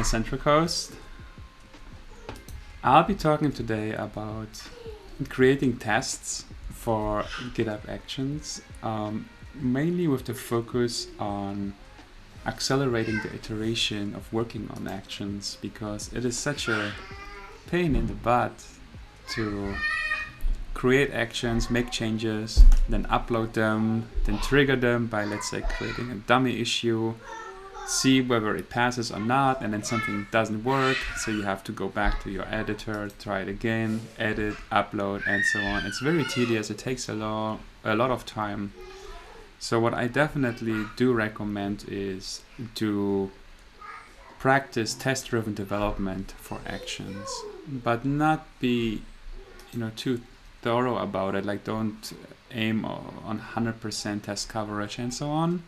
Central Coast. I'll be talking today about creating tests for GitHub Actions, mainly with the focus on accelerating the iteration of working on actions, because it is such a pain in the butt to create actions, make changes, then upload them, then trigger them by, let's say, creating a dummy issue, see whether it passes or not, and then something doesn't work, so you have to go back to your editor, try it again, edit, upload, and so on. It's very tedious. It takes a lot of time. So what I definitely do recommend is to practice test-driven development for actions, but not be, too thorough about it. Like, don't aim on 100% test coverage and so on.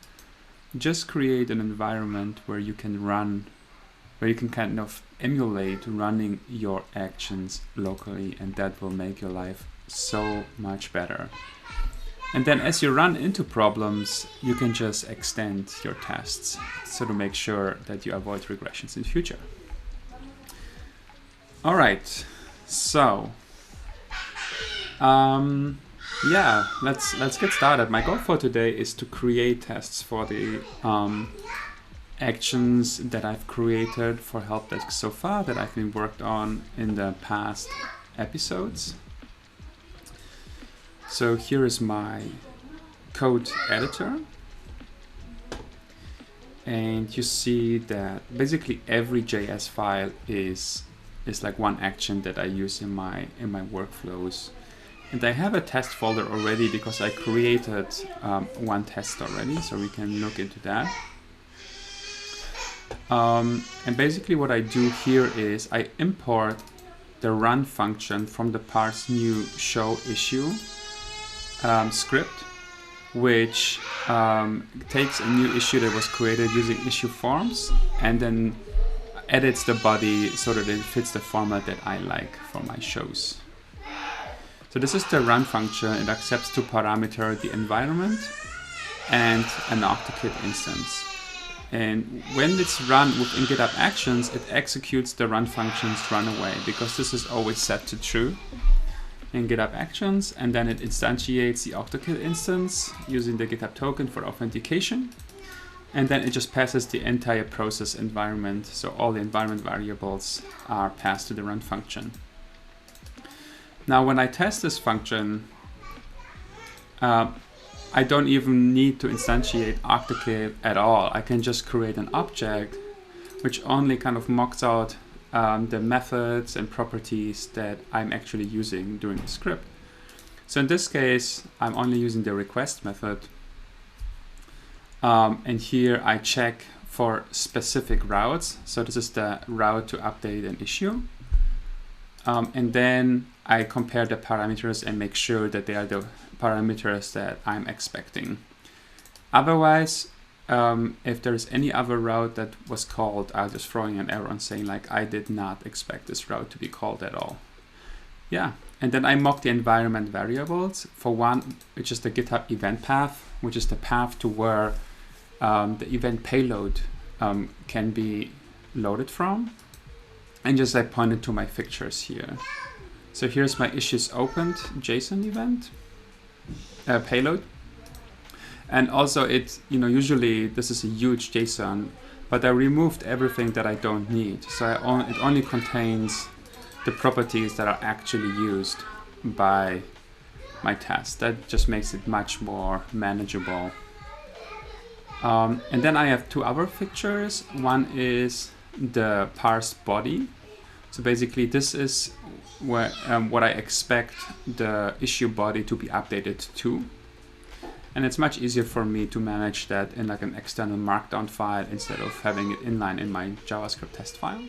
Just create an environment where you can kind of emulate running your actions locally, and that will make your life so much better. And then as you run into problems, you can just extend your tests, so to make sure that you avoid regressions in the future. All right, so let's get started. My goal for today is to create tests for the actions that I've created for helpdesk so far, that I've been worked on in the past episodes. So here is my code editor, and you see that basically every JS file is like one action that I use in my workflows. And I have a test folder already because I created one test already, so we can look into that. And basically what I do here is I import the run function from the parse new show issue script, which takes a new issue that was created using issue forms and then edits the body so that it fits the format that I like for my shows. So this is the run function. It accepts two parameters, the environment and an OctoKit instance. And when it's run within GitHub Actions, it executes the run function's run away, because this is always set to true in GitHub Actions, and then it instantiates the OctoKit instance using the GitHub token for authentication, and then it just passes the entire process environment, so all the environment variables are passed to the run function. Now when I test this function, I don't even need to instantiate OctoKit at all. I can just create an object which only kind of mocks out the methods and properties that I'm actually using during the script. So in this case, I'm only using the request method. And here I check for specific routes. So this is the route to update an issue. And then I compare the parameters and make sure that they are the parameters that I'm expecting. Otherwise, if there's any other route that was called, I'll just throw in an error and saying like, I did not expect this route to be called at all. Yeah, and then I mock the environment variables. For one, which is the GitHub event path, which is the path to where the event payload can be loaded from. And just I pointed to my fixtures here. So here's my issues opened JSON event payload. And also it, usually this is a huge JSON, but I removed everything that I don't need. So it only contains the properties that are actually used by my test. That just makes it much more manageable. And then I have two other fixtures. One is the parse body. So basically this is where what I expect the issue body to be updated to. And it's much easier for me to manage that in like an external markdown file instead of having it inline in my JavaScript test file.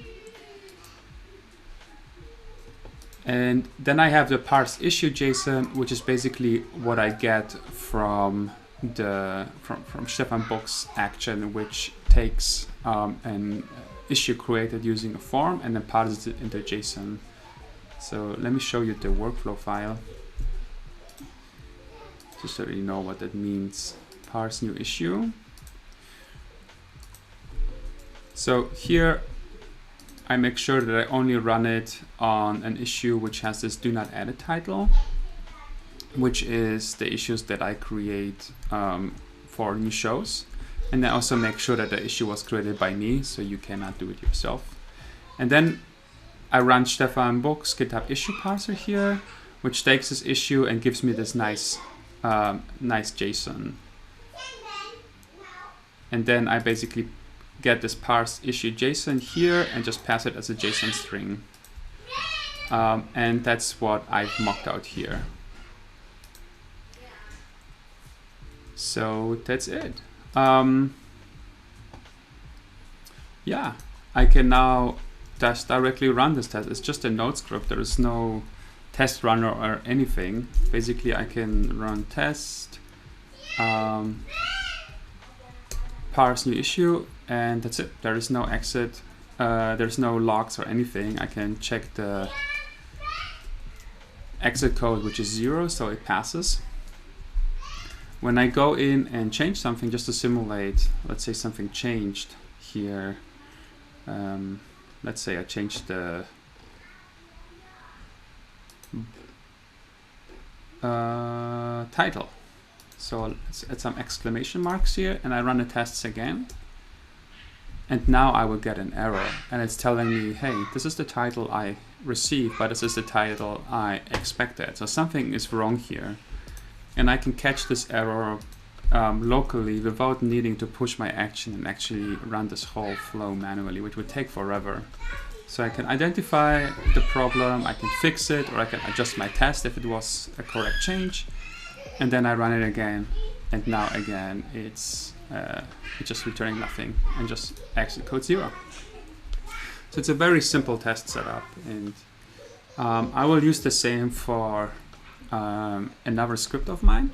And then I have the parse issue JSON, which is basically what I get from Stefan Bock's action, which takes an issue created using a form and then parses it into JSON. So let me show you the workflow file, just so you know what that means. Parse new issue. So here I make sure that I only run it on an issue which has this do not edit title, which is the issues that I create for new shows. And I also make sure that the issue was created by me, so you cannot do it yourself. And then I run Stefan Books GitHub issue parser here, which takes this issue and gives me this nice JSON. And then I basically get this parse issue JSON here and just pass it as a JSON string. And that's what I've mocked out here. So that's it. Yeah, I can now just directly run this test. It's just a node script. There is no test runner or anything. Basically, I can run test, parse new issue, and that's it. There is no exit. There's no logs or anything. I can check the exit code, which is 0, so it passes. When I go in and change something just to simulate, let's say something changed here. Let's say I changed the title. So let's add some exclamation marks here, and I run the tests again. And now I will get an error, and it's telling me, hey, this is the title I received, but this is the title I expected. So something is wrong here. And I can catch this error locally without needing to push my action and actually run this whole flow manually, which would take forever. So I can identify the problem, I can fix it, or I can adjust my test if it was a correct change, and then I run it again. And now again, it's just returning nothing and just exit code 0. So it's a very simple test setup, and I will use the same for another script of mine,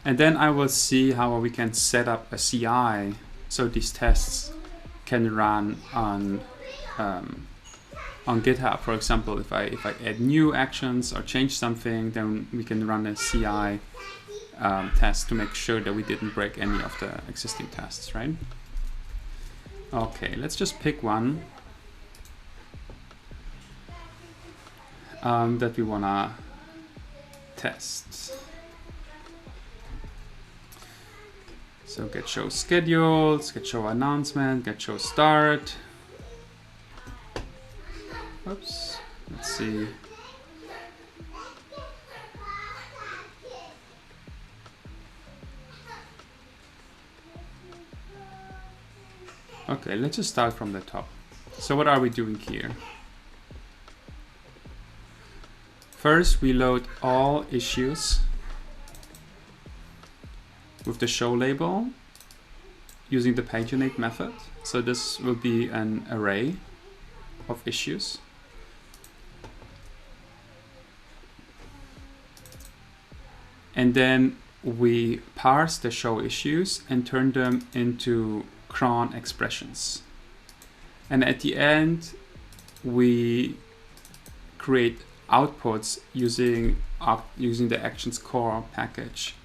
and then I will see how we can set up a CI so these tests can run on GitHub. For example, if I add new actions or change something, then we can run a CI test to make sure that we didn't break any of the existing tests, right? Okay, let's just pick one that we wanna test. So get show schedules, get show announcement, get show start. Oops, let's see. Okay, let's just start from the top. So what are we doing here? First, we load all issues with the show label using the paginate method. So this will be an array of issues. And then we parse the show issues and turn them into cron expressions. And at the end, we create outputs using the actions core package.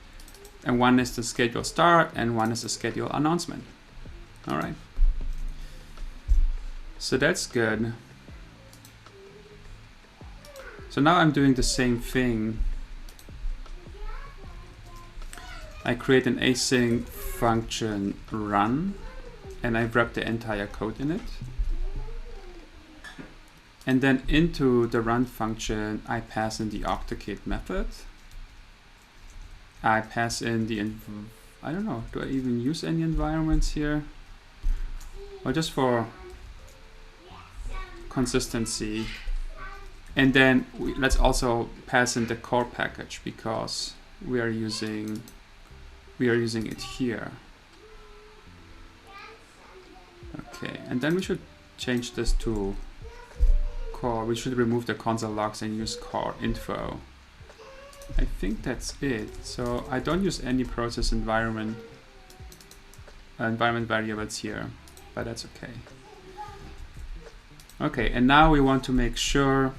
And one is the schedule start and one is the schedule announcement. All right. So that's good. So now I'm doing the same thing. I create an async function run, and I wrap the entire code in it. And then into the run function, I pass in the octokit method. I pass in the, I don't know, do I even use any environments here? Well, just for consistency. And then let's also pass in the core package because we are using it here. Okay, and then we should change this to core. We should remove the console logs and use core info. I think that's it. So I don't use any process environment variables here, but that's okay. Okay, and now we want to make sure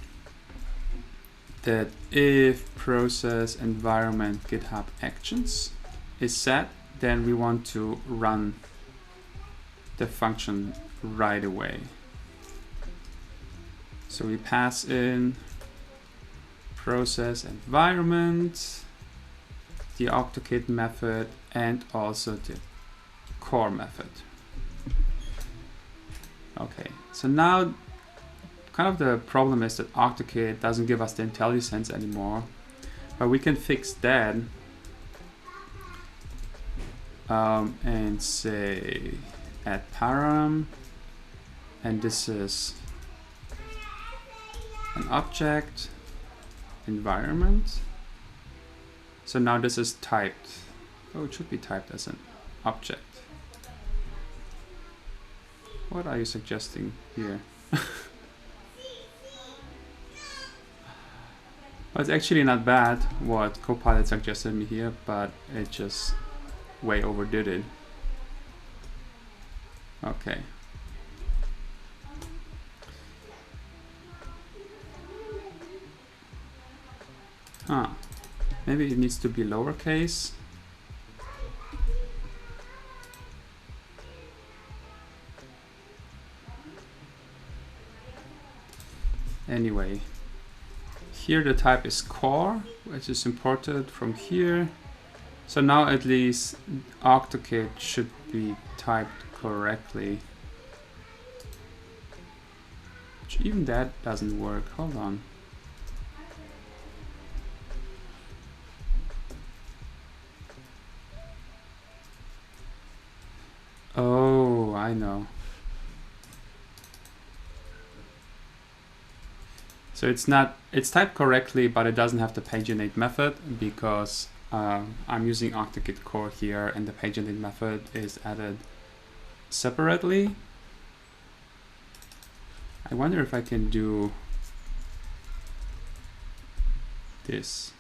that if process environment GitHub actions is set, then we want to run the function right away. So we pass in process environment, the OctoKit method, and also the core method. Okay, so now kind of the problem is that OctoKit doesn't give us the IntelliSense anymore, but we can fix that and say add param, and this is an object environment. So now this is typed. Oh, it should be typed as an object. What are you suggesting here? Well, it's actually not bad what Copilot suggested me here, but it just way overdid it. Okay. Huh. Maybe it needs to be lowercase. Anyway, here the type is core, which is imported from here. So now at least OctoKit should be typed correctly. Which even that doesn't work. Hold on. Oh, I know. So it's typed correctly, but it doesn't have the paginate method because I'm using OctoKit core here, and the paginate method is added separately. I wonder if I can do this.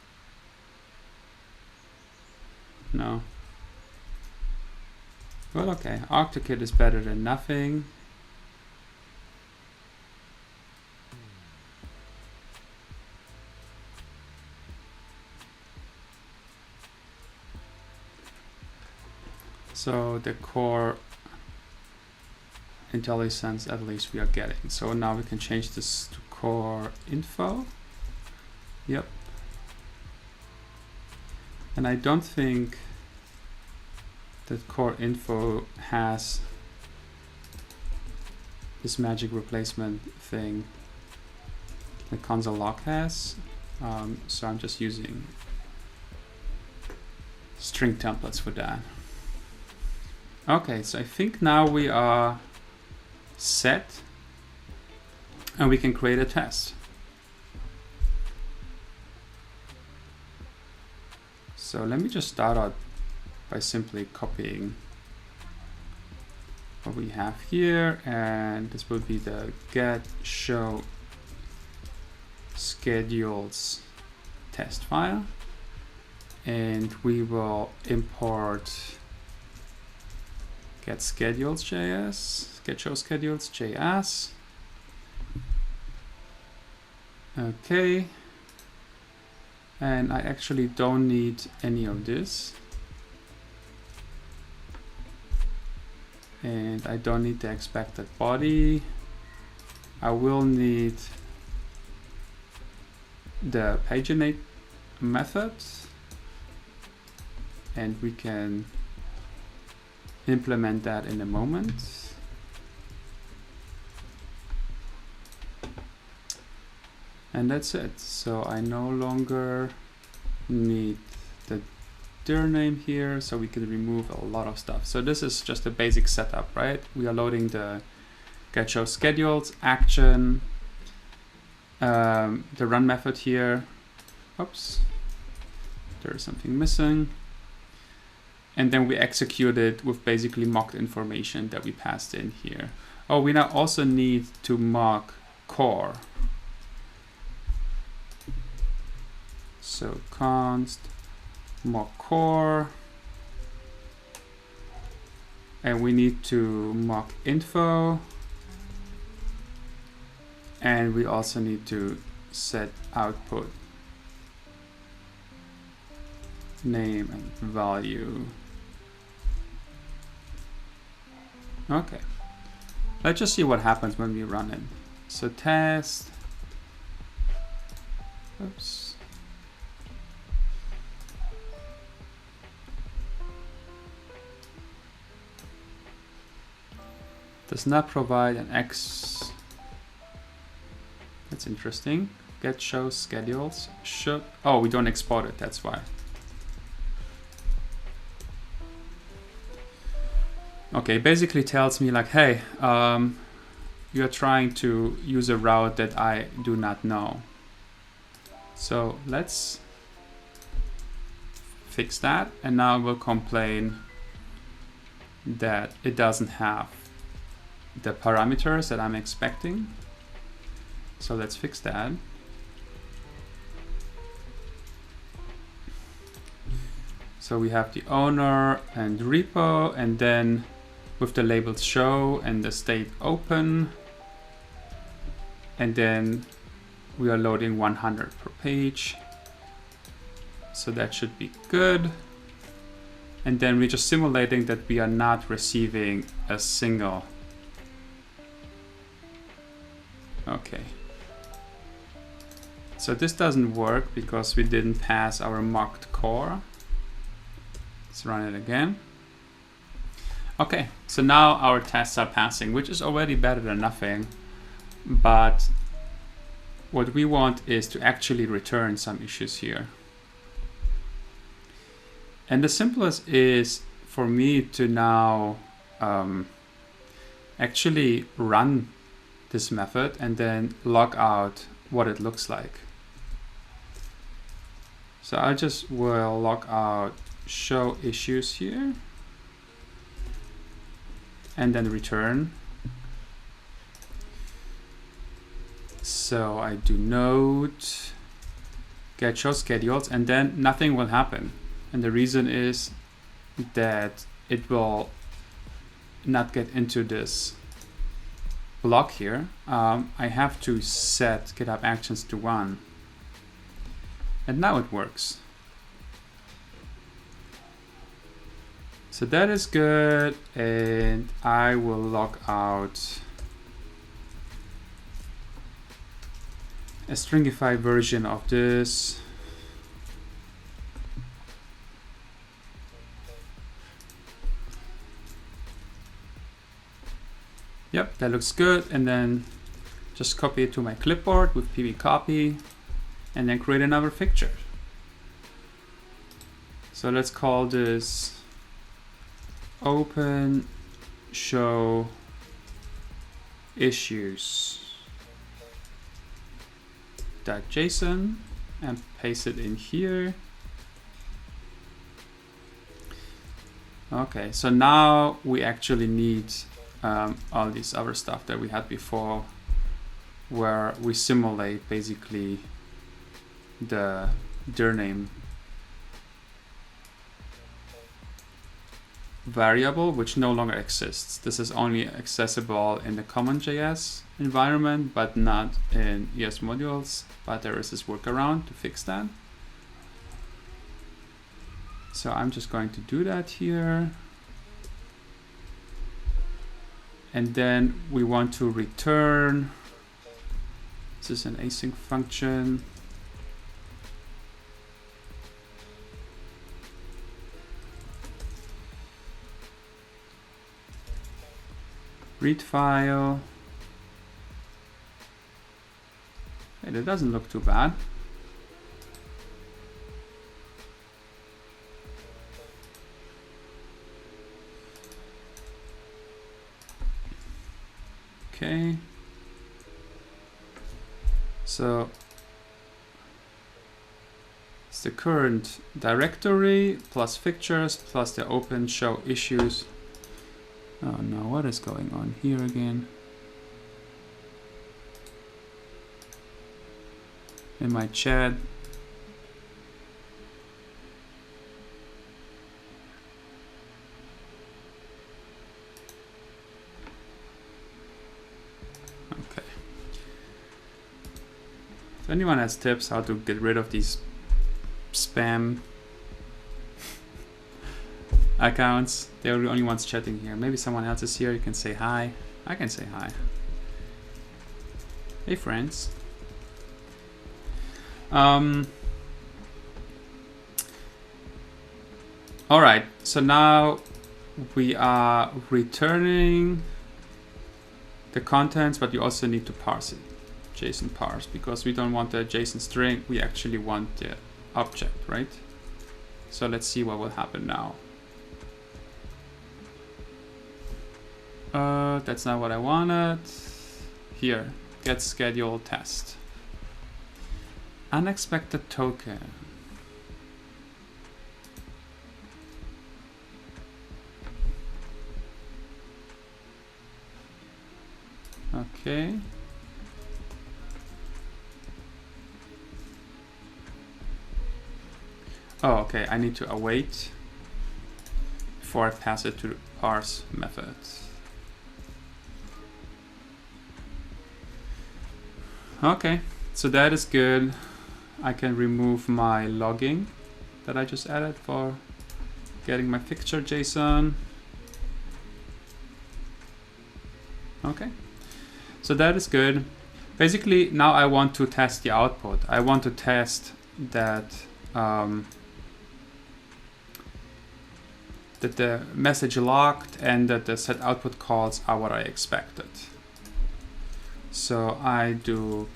No. Well, okay, OctoKit is better than nothing. So the core IntelliSense at least we are getting. So now we can change this to core info. Yep. And I don't think that core info has this magic replacement thing that console log has. So I'm just using string templates for that. Okay, so I think now we are set and we can create a test. So let me just start out by simply copying what we have here, and this will be the get show schedules test file, and we will import get schedules.js, get show schedules.js. Okay, and I actually don't need any of this, and I don't need the expected body. I will need the paginate method, and we can implement that in a moment. And that's it. So I no longer need the dir name here, so we can remove a lot of stuff. So this is just a basic setup, right? We are loading the get show schedules action, the run method here. Oops, there is something missing. And then we execute it with basically mocked information that we passed in here. Oh, we now also need to mock core. So const mock core. And we need to mock info. And we also need to set output name and value. Okay, let's just see what happens when we run it. So test Oops. Does not provide an X. That's interesting. Get shows schedules. Should. Oh, we don't export it. That's why. Okay, basically tells me like, hey, you're trying to use a route that I do not know. So let's fix that, and now we'll complain that it doesn't have the parameters that I'm expecting. So let's fix that. So we have the owner and repo, and then with the labels show and the state open, and then we are loading 100 per page. So that should be good. And then we're just simulating that we are not receiving a single. Okay. So this doesn't work because we didn't pass our mocked core. Let's run it again. Okay, so now our tests are passing, which is already better than nothing. But what we want is to actually return some issues here. And the simplest is for me to now actually run this method and then log out what it looks like. So I just will log out show issues here and then return. So I do node get show schedules, and then nothing will happen. And the reason is that it will not get into this block here. I have to set GitHub Actions to 1. And now it works. So that is good. And I will log out a stringified version of this. Yep, that looks good. And then just copy it to my clipboard with pb copy and then create another picture. So let's call this open show issues .json and paste it in here. Okay, so now we actually need all this other stuff that we had before, where we simulate basically the dir name variable, which no longer exists. This is only accessible in the CommonJS environment, but not in ES modules. But there is this workaround to fix that. So I'm just going to do that here. And then we want to return, this is an async function. Read file. And it doesn't look too bad. Okay. So it's the current directory plus pictures plus the open show issues. Oh no, what is going on here again? In my chat. Okay. If anyone has tips how to get rid of these spam accounts, they're the only ones chatting here. Maybe someone else is here, you can say hi. I can say hi. Hey friends. All right, so now we are returning the contents, but you also need to parse it, JSON parse, because we don't want a JSON string, we actually want the object, right? So let's see what will happen now. That's not what I wanted. Here, get schedule test. Unexpected token. Okay. Oh, okay, I need to await before I pass it to the parse method. Okay, so that is good. I can remove my logging that I just added for getting my fixture JSON. Okay, so that is good. Basically, now I want to test the output. I want to test that that the message logged and that the set output calls are what I expected. So I do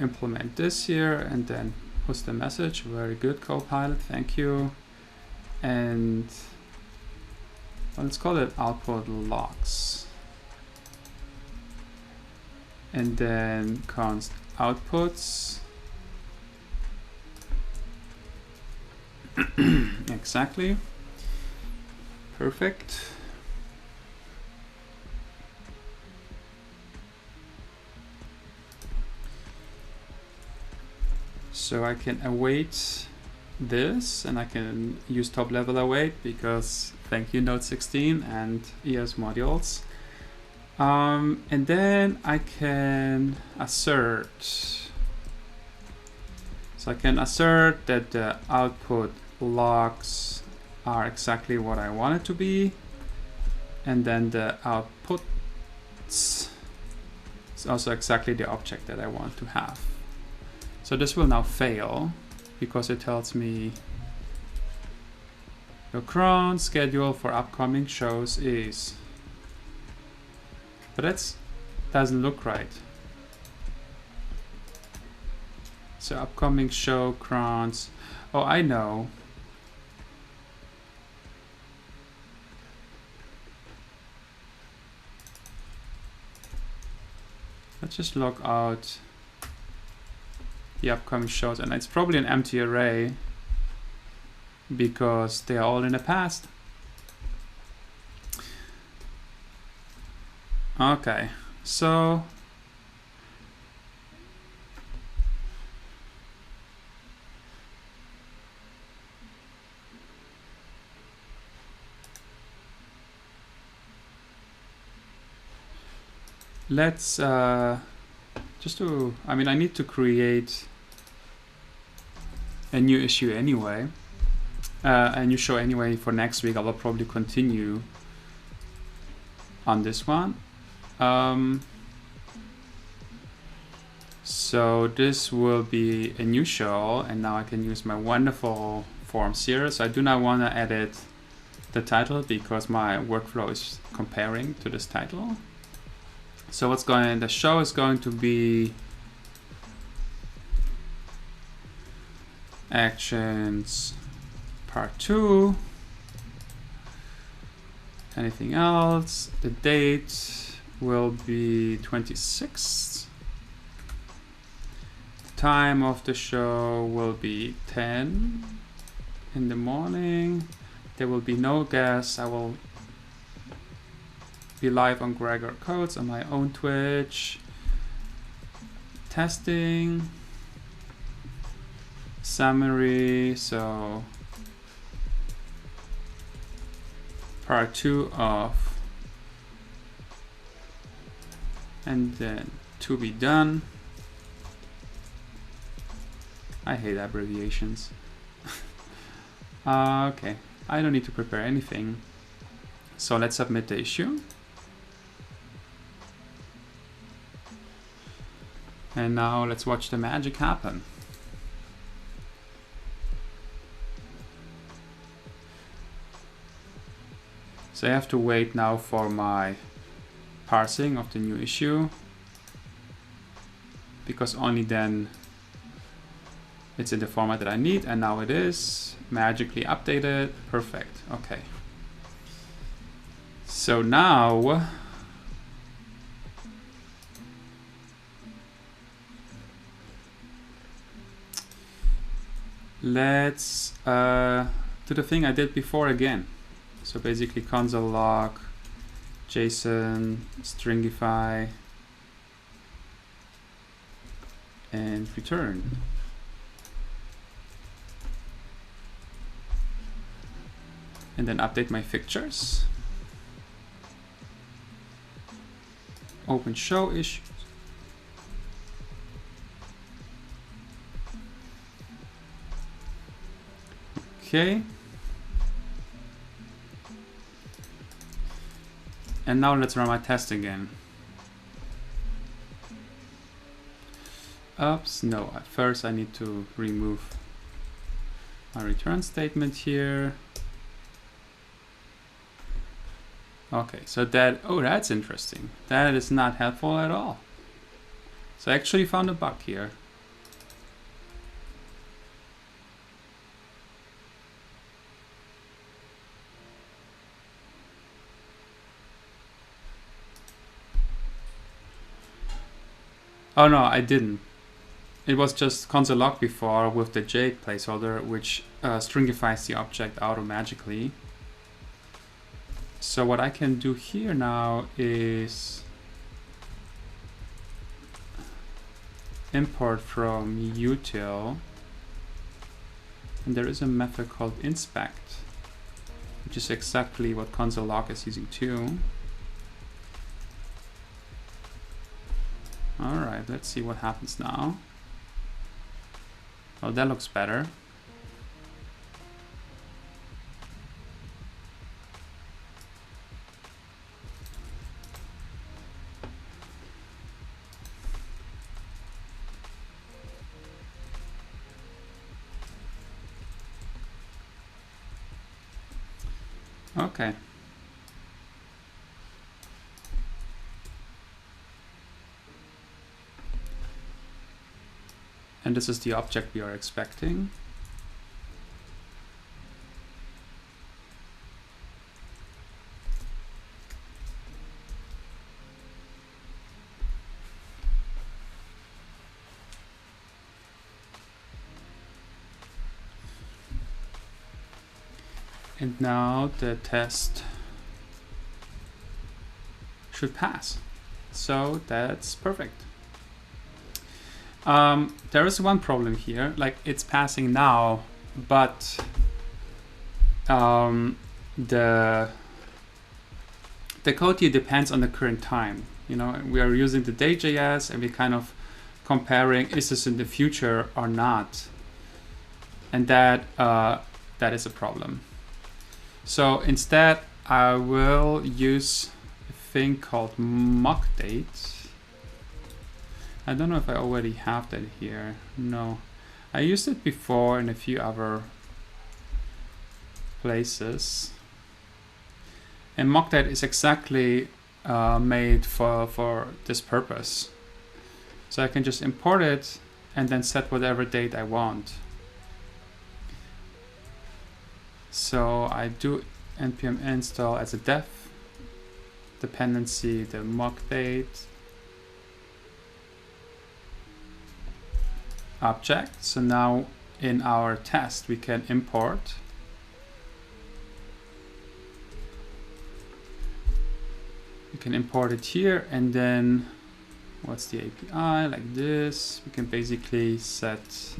implement this here and then push the message. Very good, Copilot, thank you. And well, let's call it output logs. And then const outputs. Exactly. Perfect. So I can await this, and I can use top level await because thank you Node 16 and ES modules. And then I can assert. So I can assert that the output logs are exactly what I want it to be. And then the outputs is also exactly the object that I want to have. So this will now fail because it tells me your cron schedule for upcoming shows is. But that doesn't look right. So upcoming show crons. Oh, I know. Let's just log out the upcoming shows, and it's probably an empty array because they are all in the past. Okay, so let's just to, I mean, I need to create a new issue anyway, a new show anyway for next week. I will probably continue on this one. So this will be a new show, and now I can use my wonderful forms here. So I do not want to edit the title because my workflow is comparing to this title. So what's going, the show is going to be actions part 2. Anything else? The date will be 26th. The time of the show will be 10 in the morning. There will be no guests. I will be live on Gregor Codes on my own Twitch. Testing. Summary. So part 2 of, and then to be done. I hate abbreviations. Okay, I don't need to prepare anything. So let's submit the issue. And now let's watch the magic happen. So I have to wait now for my parsing of the new issue, because only then it's in the format that I need, and now it is magically updated. Perfect. Okay. So now let's do the thing I did before again. So basically console log, JSON, stringify, and return. And then update my fixtures. Open show issues. Okay. And now let's run my test again. Oops, no, at first I need to remove my return statement here. Okay, so that, oh, that's interesting. That is not helpful at all. So I actually found a bug here. Oh no, I didn't. It was just console log before with the J placeholder, which stringifies the object automatically. So what I can do here now is import from util, and there is a method called inspect, which is exactly what console log is using too. All right, let's see what happens now. Oh, that looks better. Okay. And this is the object we are expecting. And now the test should pass. So that's perfect. There is one problem here, like it's passing now, but the code here depends on the current time. You know, we are using the day.js and we're kind of comparing, is this in the future or not? And that is a problem. So instead, I will use a thing called mockDate. I don't know if I already have that here. No, I used it before in a few other places. And mockDate is exactly made for this purpose. So I can just import it and then set whatever date I want. So I do npm install as a def dependency the mockDate object. So now in our test we can import it here, and then what's the API, like this. We can basically set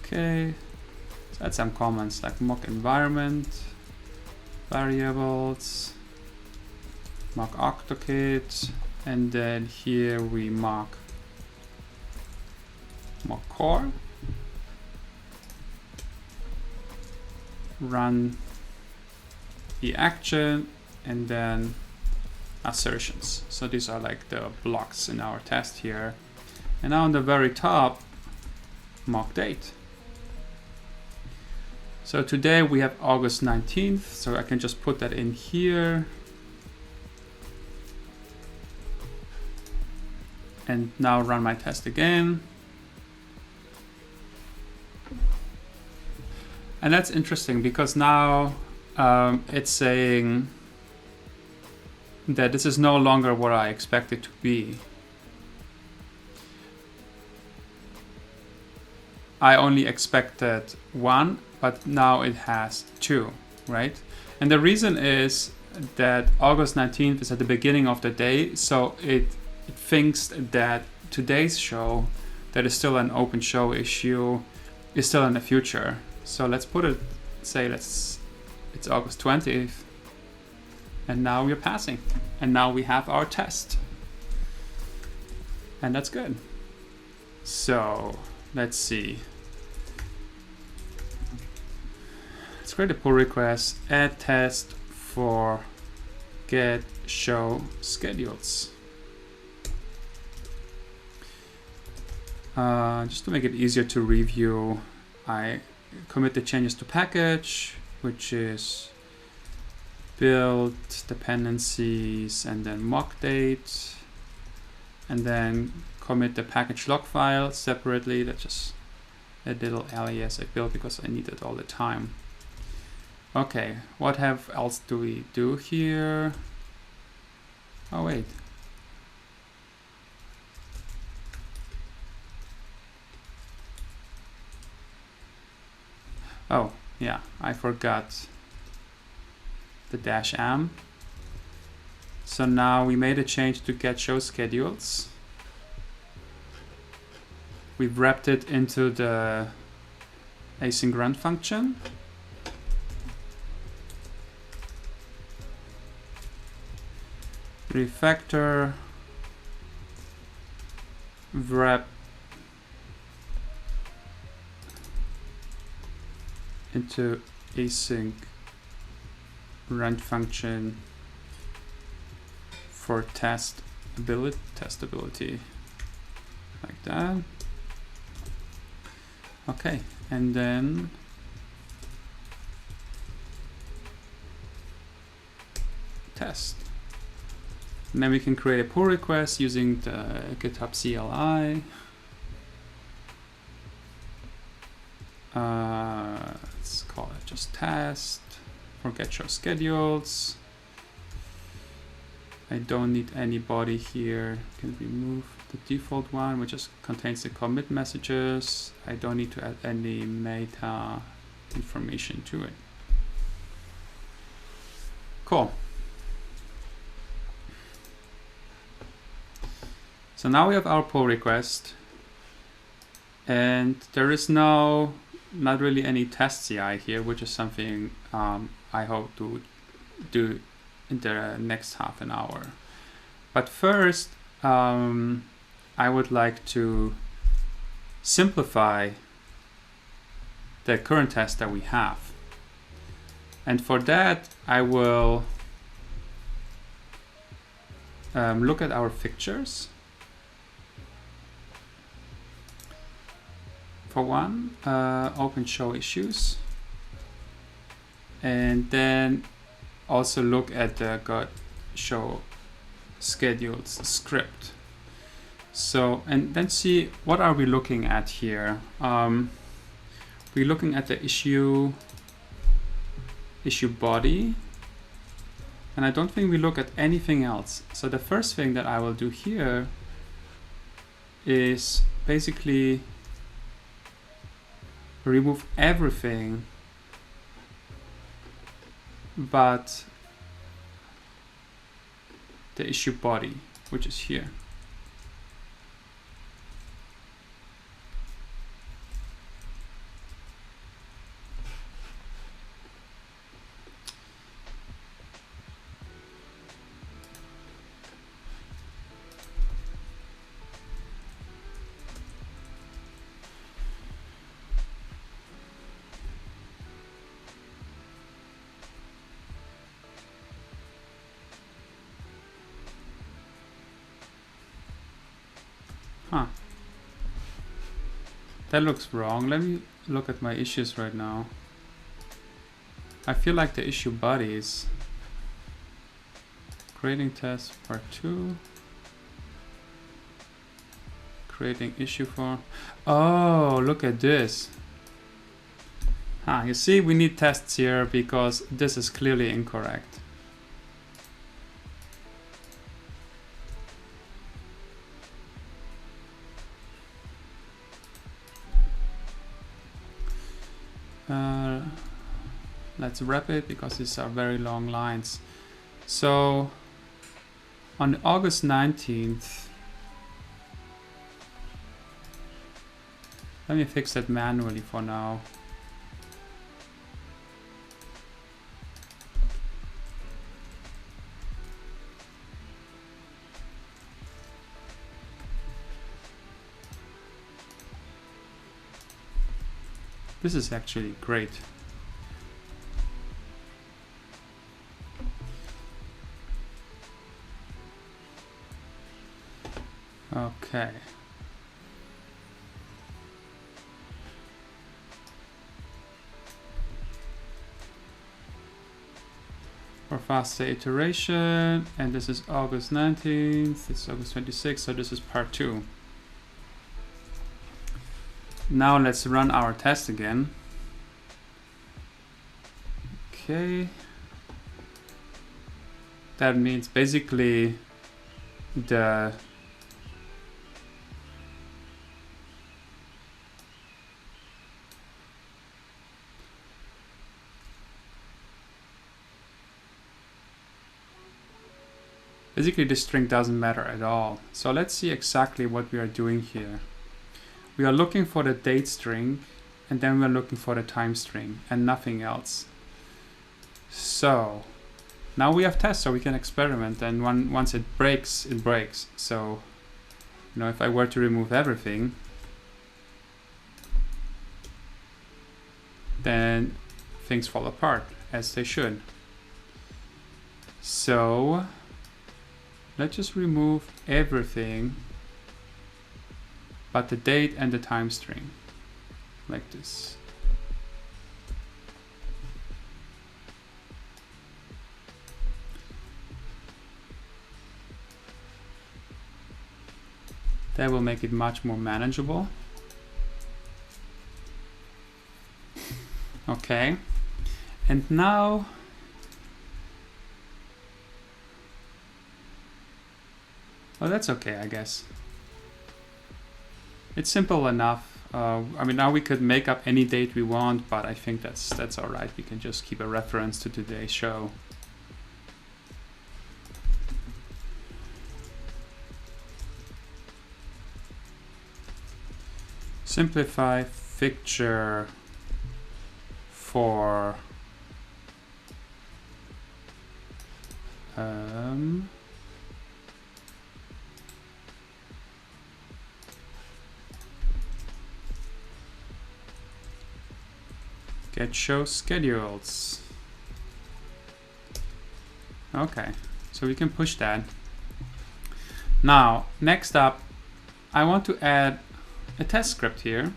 okay, so add some comments like mock environment variables, mock octokit, and then here we mock core. run the action, and then assertions. So these are like the blocks in our test here. And now on the very top, mock date. So today we have August 19th, so I can just put that in here. And now run my test again. And that's interesting because now it's saying that this is no longer what I expect it to be. I only expected 1, but now it has 2, right? And the reason is that August 19th is at the beginning of the day, so it thinks that today's show, that is still an open show issue, is still in the future. So let's put it, say it's August 20th, and now we're passing, and now we have our test, and that's good. So let's see. Let's create a pull request, add test for get show schedules. Just to make it easier to review, I commit the changes to package, which is build dependencies and then mock date, and then commit the package log file separately. That's just a little alias I built because I need it all the time. Okay, what else do we do here? Oh wait. Oh, yeah, I forgot the -m. So now we made a change to get show schedules. We've wrapped it into the async run function. Refactor wrap into async run function for testability, like that. Okay, and then test. And then we can create a pull request using the GitHub CLI. Let's call it just test for get show schedules. I don't need any body here. Can remove the default one, which just contains the commit messages. I don't need to add any meta information to it. Cool. So now we have our pull request, and there is not really any test CI here, which is something I hope to do in the next half an hour. But first, I would like to simplify the current test that we have. And for that, I will look at our fixtures. For one, open show issues, and then also look at the get show schedules script. So, and then see what are we looking at here. We're looking at the issue body, and I don't think we look at anything else. So the first thing that I will do here is basically remove everything but the issue body, which is here. That looks wrong. Let me look at my issues right now. I feel like the issue body is creating test part 2. Creating issue form. Oh, look at this. You see, we need tests here because this is clearly incorrect. Let's wrap it because these are very long lines. So on August 19th, let me fix that manually for now. This is actually great. Okay. For faster iteration, and this is August 19th, it's August 26th, so this is part 2. Now let's run our test again. Okay. That means basically the string doesn't matter at all. So let's see exactly what we are doing here. We are looking for the date string, and then we're looking for the time string and nothing else. So now we have tests, so we can experiment, and once it breaks, it breaks. So, you know, if I were to remove everything, then things fall apart, as they should. So let's just remove everything but the date and the time string, like this. That will make it much more manageable. Okay, and now well, that's okay, I guess. It's simple enough. I mean, now we could make up any date we want, but I think that's all right. We can just keep a reference to today's show. Simplify fixture for get show schedules. Okay, so we can push that. Now, next up, I want to add a test script here.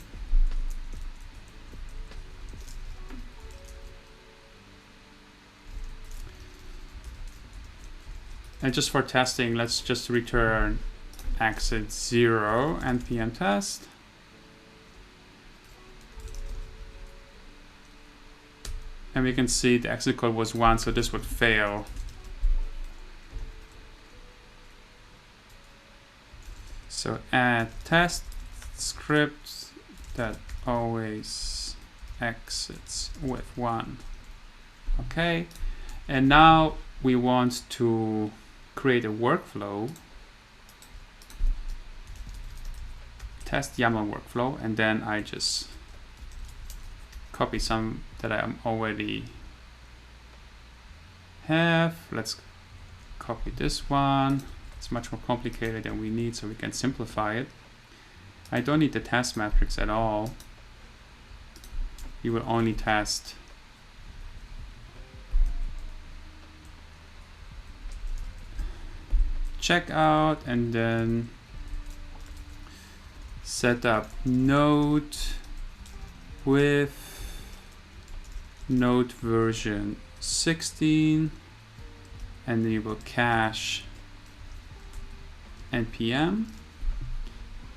And just for testing, let's just return exit 0 npm test. And we can see the exit code was 1, so this would fail. So add test script that always exits with 1. Okay, and now we want to create a workflow, test YAML workflow, and then I just copy some that I already have. Let's copy this one. It's much more complicated than we need, so we can simplify it. I don't need the test matrix at all. We will only test checkout, and then set up node with node version 16, enable cache npm,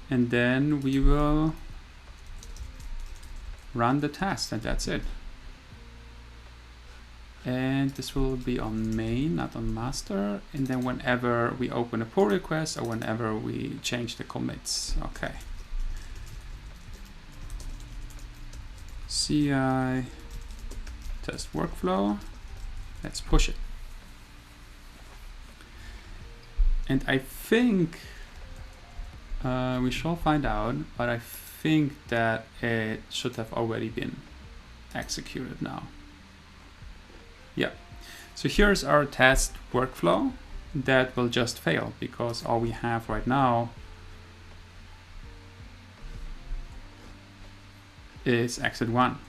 and then we will run the test, and that's it. And this will be on main, not on master. And then whenever we open a pull request or whenever we change the commits. Okay. CI test workflow. Let's push it. And I think we shall find out, but I think that it should have already been executed now. Yeah, so here's our test workflow that will just fail because all we have right now is exit 1.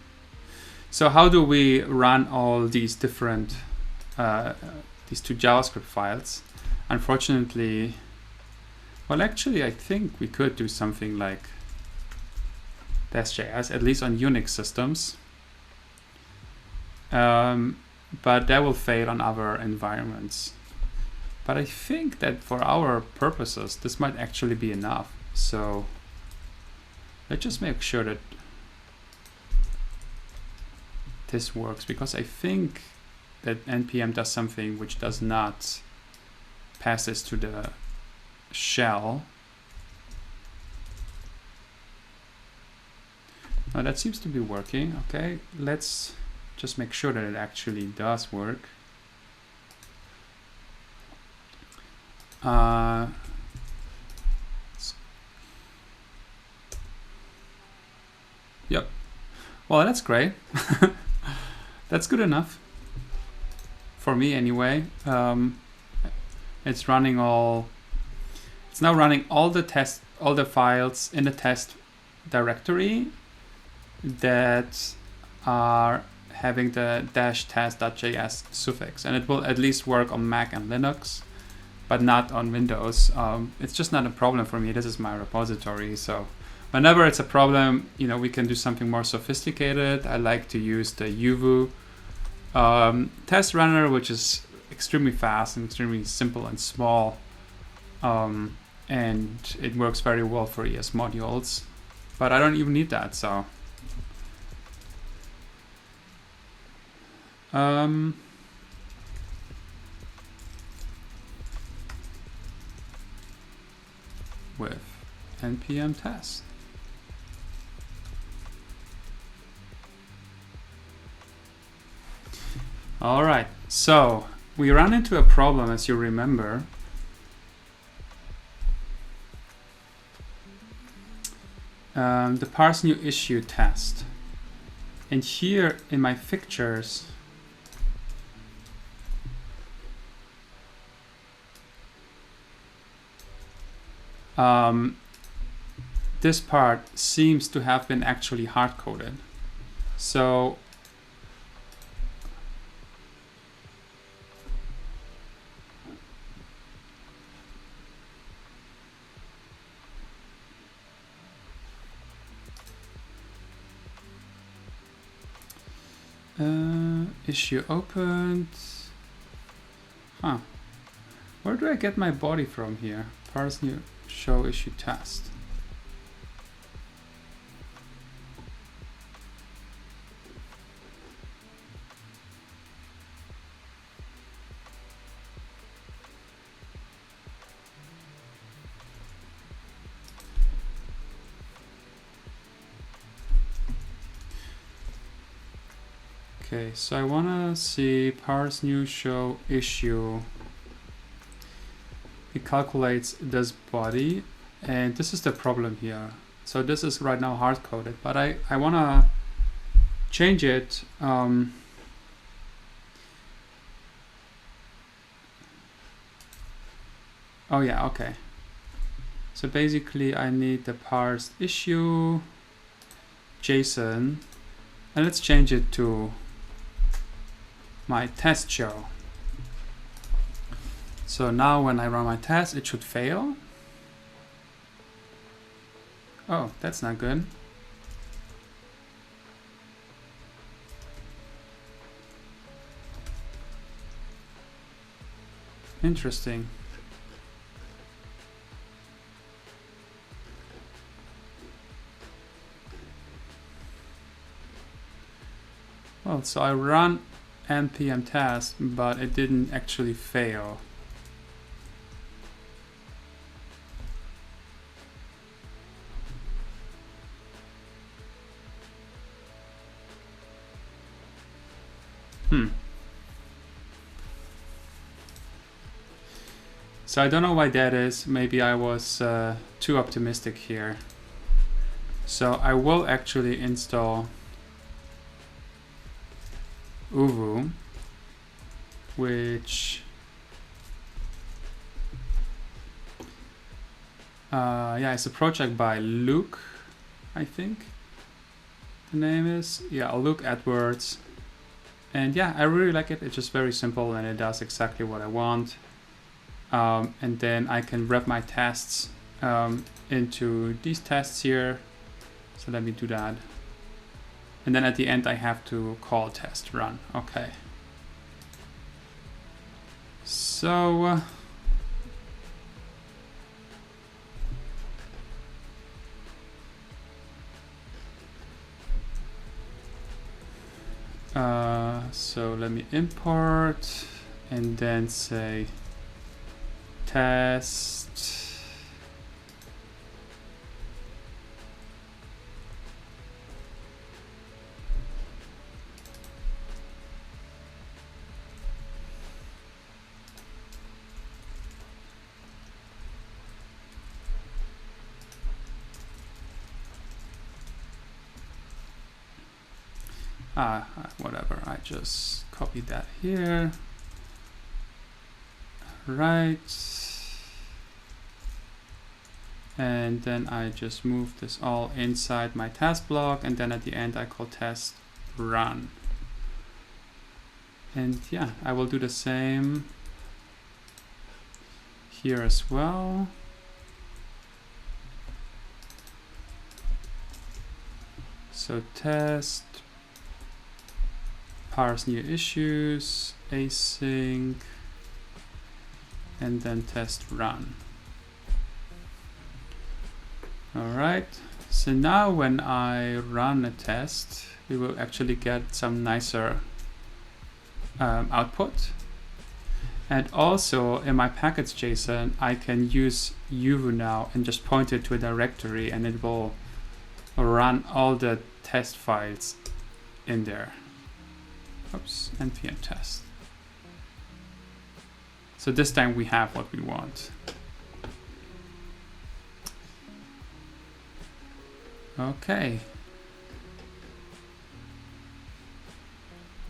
So how do we run all these different, these two JavaScript files? Unfortunately, well, actually, I think we could do something like test.js, at least on Unix systems. But that will fail on other environments. But I think that for our purposes, this might actually be enough. So let's just make sure that this works, because I think that npm does something which does not pass this to the shell. Now that seems to be working. Okay, let's just make sure that it actually does work. Yep. Well, that's great. That's good enough for me anyway. It's running all. It's now running all the files in the test directory that are having the -test.js suffix, and it will at least work on Mac and Linux, but not on Windows. It's just not a problem for me. This is my repository, so whenever it's a problem, you know, we can do something more sophisticated. I like to use the Uvu test runner, which is extremely fast and extremely simple and small, and it works very well for ES modules. But I don't even need that, so. With npm test. All right, so we ran into a problem, as you remember. The parse new issue test. And here in my fixtures, this part seems to have been actually hard-coded. So issue opened. Huh. Where do I get my body from here? Parse new show issue test. Okay, so I want to see parse new show issue. It calculates this body, and this is the problem here. So this is right now hard coded, but I want to change it. Oh yeah, okay. So basically I need the parsed issue JSON, and let's change it to my test show. So now when I run my test, it should fail. Oh, that's not good. Interesting. Well, so I run npm test, but it didn't actually fail. So I don't know why that is. Maybe I was too optimistic here. So I will actually install Uvu, which yeah, it's a project by Luke, I think the name is. Yeah, Luke Edwards. And yeah, I really like it. It's just very simple and it does exactly what I want. And then I can wrap my tests into these tests here. So let me do that. And then at the end I have to call test run. Okay. So so let me import and then say test whatever, I just copied that here. Right. And then I just move this all inside my task block, and then at the end I call test run. And yeah, I will do the same here as well. So test, parse new issues, async, and then test run. Alright, so now when I run a test, we will actually get some nicer output. And also in my package.json, I can use Uvu now and just point it to a directory and it will run all the test files in there. Oops, npm test. So this time we have what we want. Okay.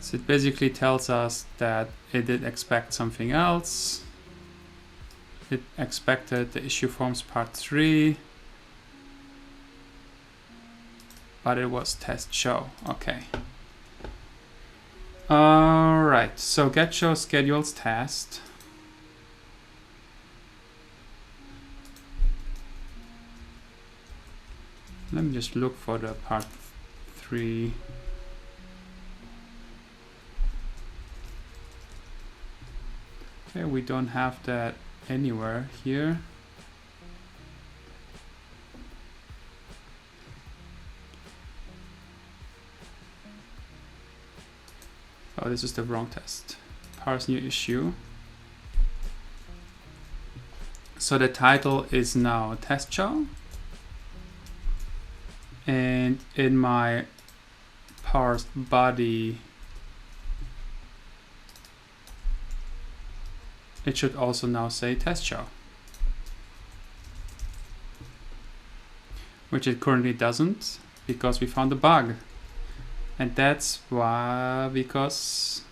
So it basically tells us that it did expect something else. It expected the issue forms part 3, but it was test show. Okay. All right. So get show schedules test. Let me just look for the part 3. Okay, we don't have that anywhere here. Oh, this is the wrong test. Parse new issue. So the title is now test show. And in my parsed body, it should also now say test show, which it currently doesn't because we found a bug. And that's why, because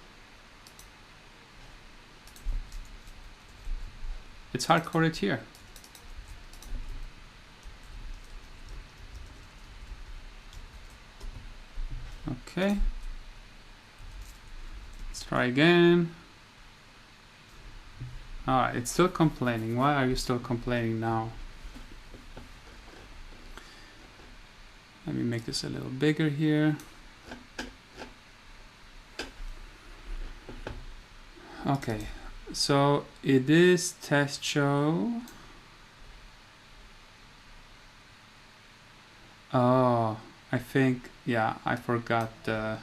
it's hard-coded here. Okay, let's try again. Alright, it's still complaining. Why are you still complaining now? Let me make this a little bigger here. Okay, so it is test show. Oh, I think, yeah, I forgot the...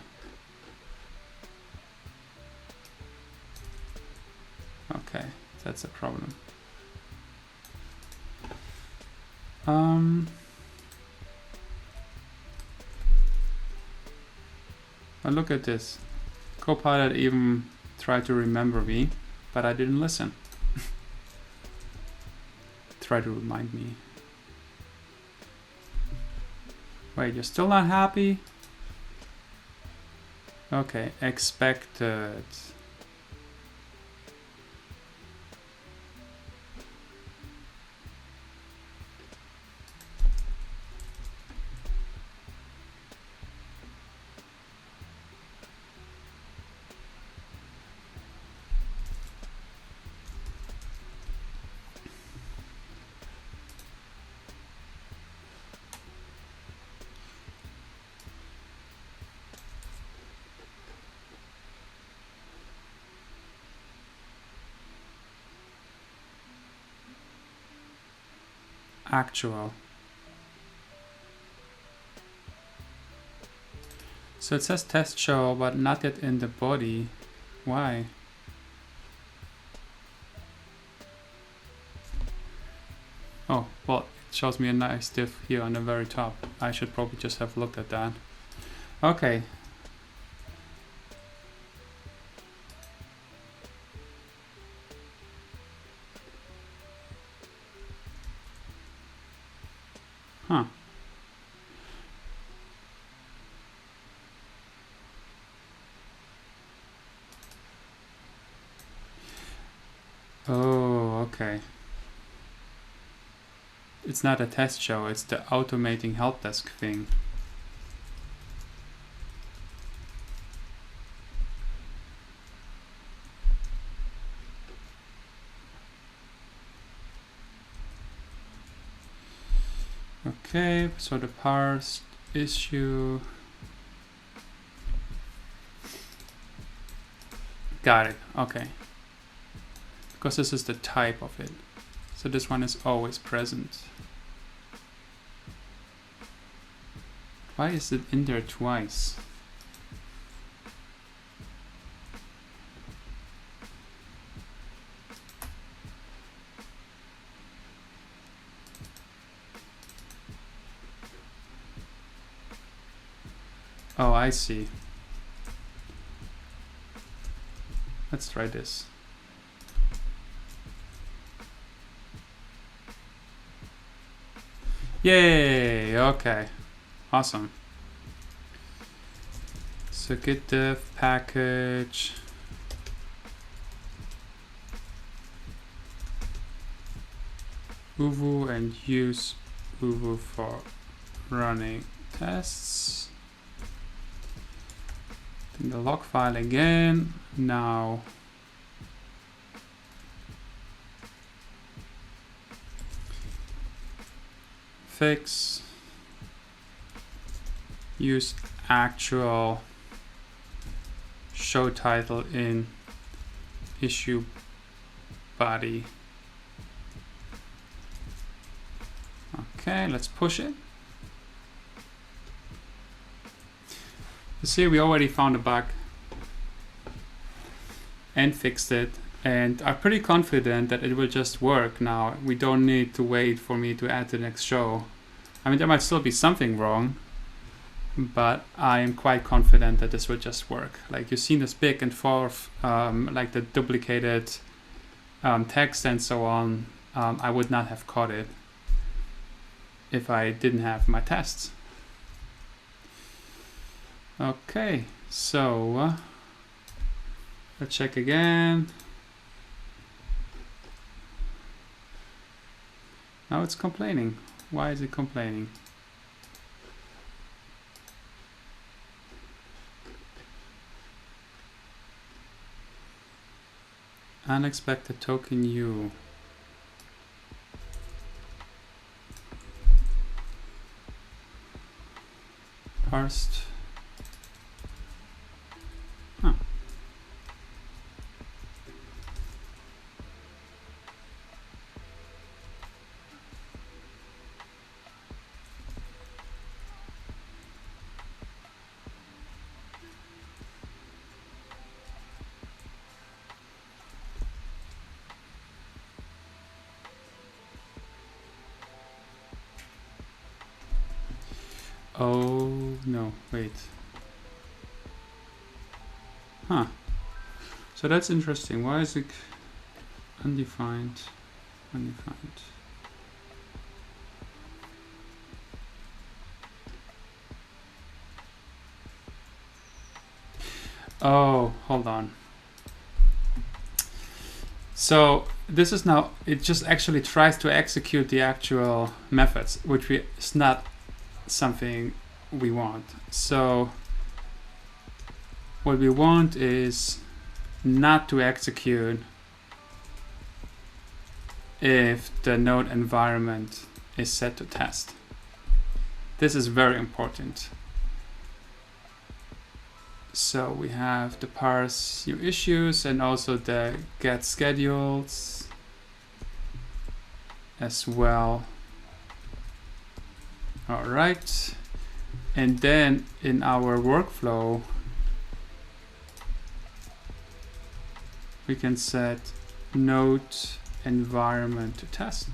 Okay, that's a problem. Well, look at this. Copilot even tried to remember me, but I didn't listen. Try to remind me. Wait, you're still not happy? Okay, expected. Actual. So it says test show, but not yet in the body. Why? Oh, well, it shows me a nice diff here on the very top. I should probably just have looked at that. Okay. Huh. Oh, okay. It's not a test show, it's the automating help desk thing. Okay, so the parsed issue. Got it, okay. Because this is the type of it. So this one is always present. Why is it in there twice? Oh, I see. Let's try this. Yay! Okay. Awesome. So git diff package. Uvu and use Uvu for running tests. In the log file again. Now fix, use actual show title in issue body. Okay, let's push it. You see, we already found a bug and fixed it, and I'm pretty confident that it will just work now. We don't need to wait for me to add the next show. I mean, there might still be something wrong, but I am quite confident that this will just work. Like, you've seen this back and forth, like the duplicated text and so on. I would not have caught it if I didn't have my tests. Okay, so let's check again. Now it's complaining. Why is it complaining? Unexpected token U. parsed. Huh. Oh no, wait. Huh. So that's interesting. Why is it undefined? Undefined. Oh, hold on. So this is now, it just actually tries to execute the actual methods, which is not something we want. So what we want is not to execute if the node environment is set to test. This is very important. So we have the parse new issues and also the get schedules as well. All right. And then in our workflow, we can set node environment to test.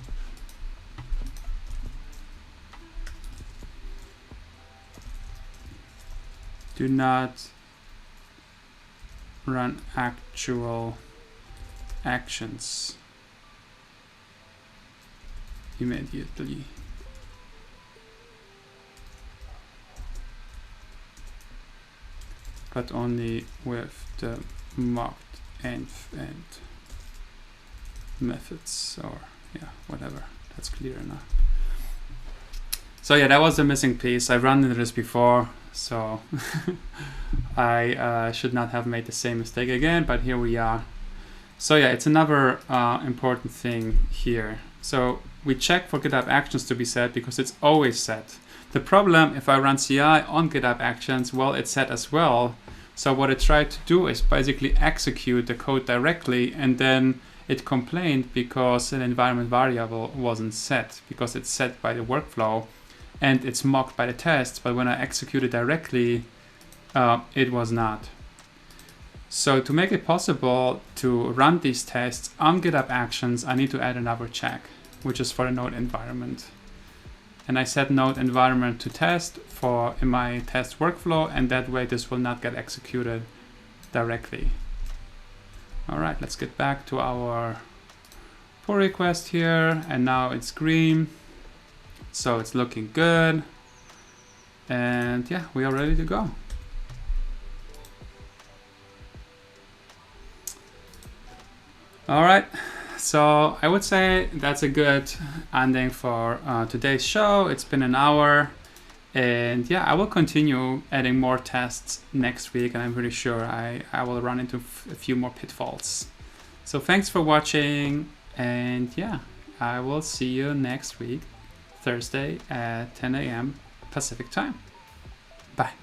Do not run actual actions immediately. But only with the mocked end methods, or yeah, whatever. That's clear enough. So yeah, that was the missing piece. I've run into this before, so I should not have made the same mistake again, but here we are. So yeah, it's another important thing here. So we check for GitHub Actions to be set because it's always set. The problem, if I run CI on GitHub Actions, well, it's set as well. So what it tried to do is basically execute the code directly, and then it complained because an environment variable wasn't set, because it's set by the workflow and it's mocked by the test, but when I execute it directly, it was not. So to make it possible to run these tests on GitHub Actions, I need to add another check, which is for the node environment. And I set node environment to test in my test workflow, and that way this will not get executed directly. All right, let's get back to our pull request here, and now it's green. So it's looking good. And yeah, we are ready to go. All right. So I would say that's a good ending for today's show. It's been an hour, and yeah, I will continue adding more tests next week, and I'm pretty sure I will run into a few more pitfalls. So thanks for watching, and yeah, I will see you next week, Thursday at 10 a.m. Pacific time. Bye.